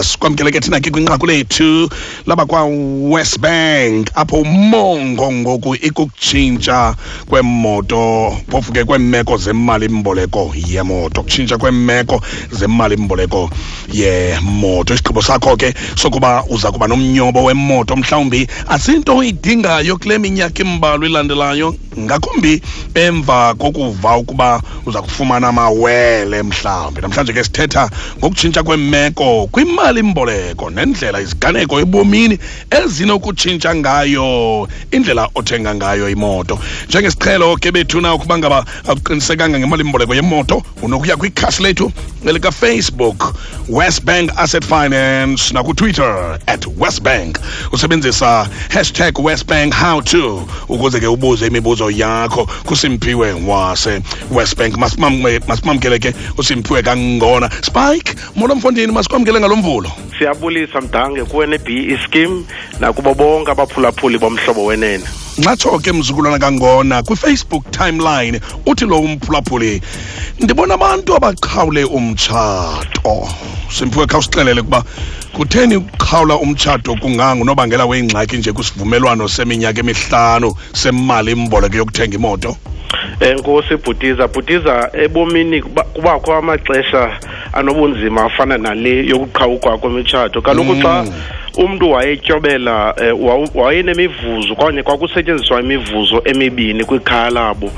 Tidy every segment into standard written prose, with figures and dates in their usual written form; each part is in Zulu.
Sikwamkele ke thina ke kwinqaku lethu laba kwa West Bank apho umongo ngoku ikukutshintsha kwemoto phofuke kwemeko zemali imboleko yemoto kutshintsha kwemeko zemali imboleko yemoto. Isigqibo sakho ke sokuba uza kuba nomnyobo wemoto mhlawumbi asinto uyidingayo kule minyaka imbalwa ilandelayo, ngakumbi emva kokuva ukuba uza kufumana amawele mhlawumbi. Namhlanje ke sithetha ngokutshintsha kwemeko kwimali imboleko nendlela iziganeko ebomini ezinokutshintsha ngayo indlela othenga ngayo imoto. Njengesiqhelo ke bethuna ukuba ngaba akuqinisekanga ngemali imboleko yemoto, unokuya kwikhasi lethu elika Facebook West Bank Asset Finance na ku Twitter @westbank usebenzisa #westbank_how-to ukuze ke ubuze imibuzo yakho kuSimphiwe wase West Bank. Masimamkele ke uSimphiwe kangona. Spike mola Mfondini, masikwamkele ngalomvulo. Siyabulisa Mdange kuwe ne-BE scheme nakubo bonke abaphulaphuli bomhlobo wenene. Ngatsho ke mzukulwana kangona kwi-Facebook timeline uthi lo umphulaphuli ndibona abantu abaqhawule umtshato. Simphiwe khawusixelele kuba kutheni ukuqhawula umtshato kungangunobangela wengxaki nje kusivumelwano seminyaka emihlanu semali imboleko yokuthenga imoto. Nkosi Bhutiza ebomini kubakho amaxesha anobunzima afana nale yokuqhawuka kwemitshato. Kaloku xa umuntu wayetyobela wayenemivuzo okanye kwakusetyenziswa imivuzo emibini kwikhaya labo,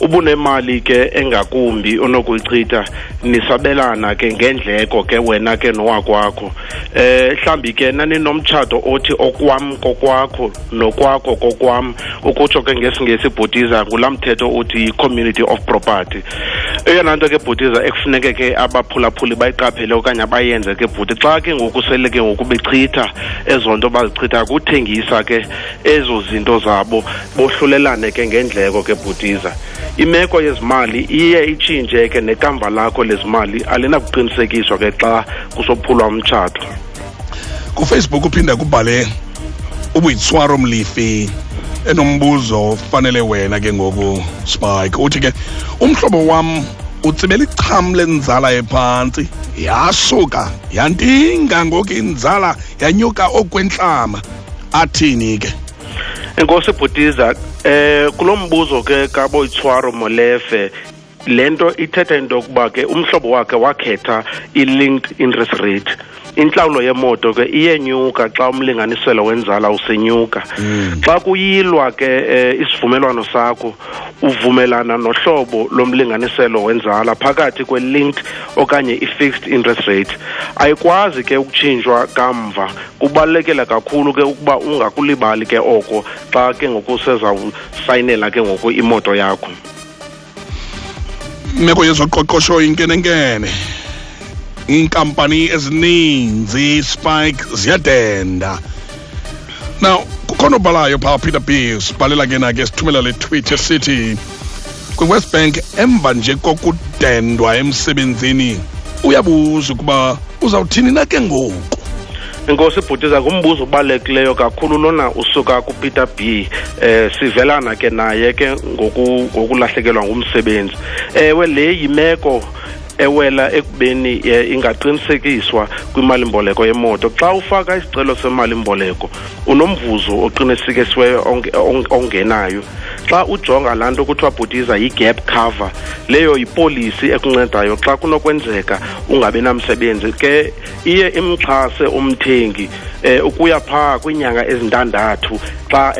ubunemali ke engakumbi onokuyichitha nisabelana ke ngendleko ke wena ke nowakwakho. Mhlambi ke nanomtshato othi okwam kokwakho nokwakho kokwam, ukutsho ke ngesingesi Bhutiza ngulamthetho uthi community of property. Eyona nto ke Bhutiza ekufuneke ke abaphulaphuli bayiqaphele okanye bayenze ke Bhuti, xa ke ngoku sele ke ngoku bechitha ezo nto bazichitha kuthengisa ke ezo zinto zabo bohlulelane ke ngendleko ke Bhutiza. Imeko yezimali iye itshintshe ke nekamva lakho lezimali alinakuqinisekiswa ke xa kusophulwa umtshato. Ku Facebook uphinda kubhale ubuitswaro mlifi enombuzo fanele wena ke ngoku Spike. Uthi ke umhlobo wam utsibela icham lenzala ephantsi yasuka yantinga ngoku inzala yanyuka okwentlama, athini ke? Enkosi Bhutiza, kulombuzo ke kaBoitswaro Molefe lento ithetha into yokuba ke umhlobo wakhe wakhetha i-linked interest rate. Inhlawulo yemoto ke iyenyuka xa umlinganiselo wenzala usenyuka. Xa kuyilwa ke isivumelwano sakho uvumelana nohlobo lomlinganiselo wenzala phakathi kwe-linked okanye i-fixed interest rate, ayikwazi ke ukutshintshwa kamva. Kubalulekile kakhulu ke ukuba ungakulibali ke oko xa ke ngokuseza usayinela ke ngoku imoto yakho. Imeko yezoqoqosho inkenenkene, inkampani ezininzi Spike ziyadenda. Now kukhona obalayo phaa Peter B sibhalela ke na ke sithumela le tweet esithi kwi-West Bank emva nje kokudendwa emsebenzini uyabuza ukuba uzawuthini na ke ngoku. Enkosi Bhutiza, ngumbuzo obalulekileyo kakhulu lona usuka kuPeter B. Sivelana ke naye ke ngokulahlekelwa ngumsebenzi. Ewe le yimeko ewela ekubeni ingaqinisekiswa kwimali imboleko yemoto. Xa ufaka isicelo semali imboleko unomvuzo oqinisekisiweyo ongenayo. Xa ujonga laa nto kuthiwa Bhutiza yi-gap cover, leyo yipolisi ekuncedayo xa kunokwenzeka ungabi namsebenzi ke iye imxhase umthengi ukuya phaa kwiinyanga ezintandathu xa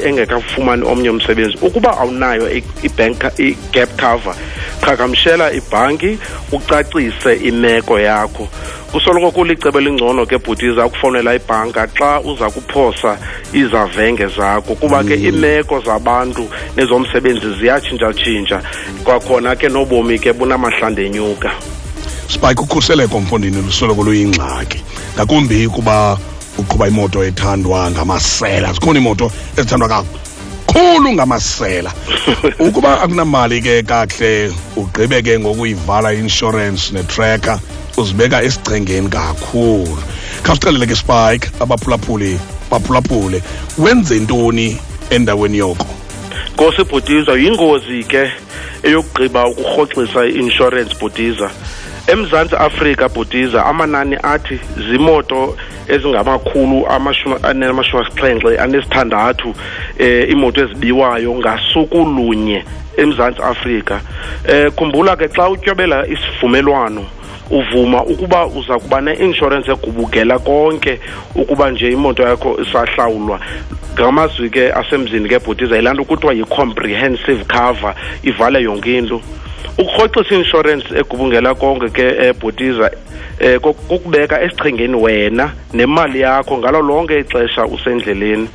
engekafumani omnye umsebenzi. Ukuba awunayo i-gap cover, qhagamshela ibhanki ucacise imeko yakho. Kusoloko kulicebo elingcono ke Bhutiza ukufowunela ibhanka xa uza kuphosa izavenge zakho, kuba ke imeko zabantu nezomsebenzi ziyatshintsha kwakhona ke nobomi ke bunamahlande enyuka. Spike, ukhuseleko Mfondini lusoloko luyingxaki, ngakumbi kuba uqhuba imoto ethandwa ngamasela. Zikhona imoto ezithandwa kakhulu ngamasela. Ukuba akunamali ke kahle ugqibe ke ngokuyivala insurance netracker, uzibeka esichengeni kakhulu. Khawusixelele ke Spike, abaphulaphule wenze ntoni endaweni yoko? Nkosi Bhutiza, yingozi ke eyokugqiba ukurhoxisa i-insurance Bhutiza. eMzantsi Afrika Bhutiza amanani athi zimoto ezingamakhulu anesithandathu imoto ezibiwayo ngasuku lunye eMzantsi Afrika. Khumbula ke xa utyobela isivumelwano uvuma ukuba uza kuba ne-insurance egubukela konke ukuba nje imoto yakho isahlawulwa. Ngamazwi ke asemzini ke Bhutiza yilaa nto kuthiwa yi-comprehensive cover, ivale yonke into. Ukurhoxisa insurance egubungela konke ke Bhutiza kokubeka esichengeni wena nemali yakho ngalo lonke ixesha usendleleni.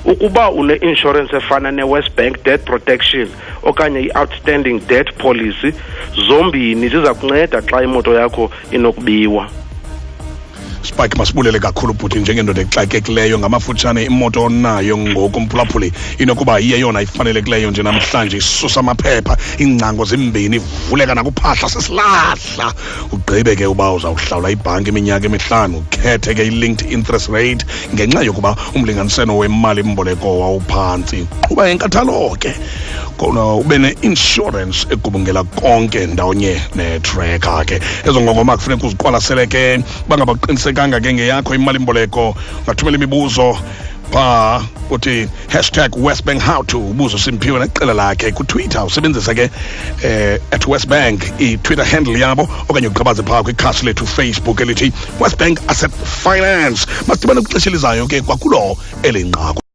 Ukuba une-insurance efana ne-West Bank Debt Protection okanye i-Outstanding Debt Policy, zombini ziza kunceda xa imoto yakho inokubiwa. Spike, masibulele kakhulu bhuti njengendoda exakekileyo ngamafutshane imoto onayo ngoku mphulaphuli inokuba yeyona ifanelekileyo nje namhlanje isusa amaphepha iingcango zimbini ivuleka nakuphahla sesilahla ugqibe ke uba uzawuhlawula ibhanki iminyaka emihlanu ukhethe ke i-linked interest rate ngenxa yokuba umlinganiselo wemali mboleko wawuphantsi. Qhuba enkathalo ke kona ube ne-insurance egubungela konke ndawonye ne-tracker ke ezo ngongoma kufuneka uziqwalasele ke bangabaqiniseka ke ngeyakho imali mboleko ungathumela imibuzo pha uthi #WestBankHowTo ubuzo Simphiwe neqela lakhe kuTwitter usebenzisa ke @WestBank i-Twitter handle yabo okanye uqhabaze pha kwikhasi lethu Facebook elithi Westbank Asset Finance. Masidibane kwixesha elizayo ke kwakulo elinqaku.